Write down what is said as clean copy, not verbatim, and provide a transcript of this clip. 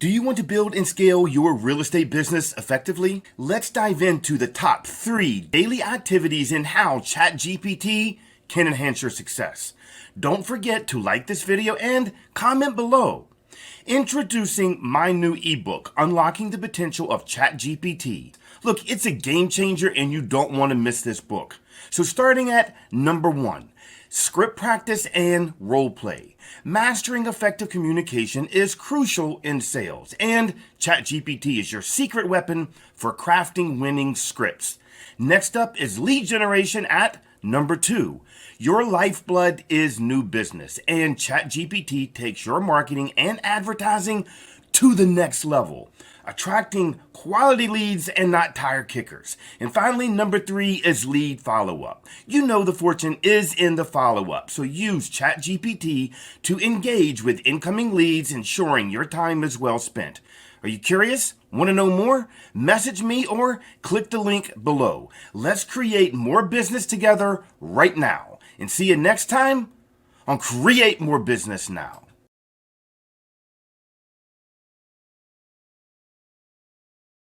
Do you want to build and scale your real estate business effectively? Let's dive into the top 3 daily activities and how ChatGPT can enhance your success. Don't forget to like this video and comment below. Introducing my new ebook, Unlocking the Potential of ChatGPT. Look, it's a game changer and you don't want to miss this book. So starting at number 1, script practice and role play. Mastering effective communication is crucial in sales, and ChatGPT is your secret weapon for crafting winning scripts. Next up is lead generation at number 2. Your lifeblood is new business, and ChatGPT takes your marketing and advertising to the next level, attracting quality leads and not tire kickers. And finally, number 3 is lead follow-up. You know the fortune is in the follow-up, so use ChatGPT to engage with incoming leads, ensuring your time is well spent. Are you curious? Want to know more? Message me or click the link below. Let's create more business together right now. And see you next time on Create More Business Now.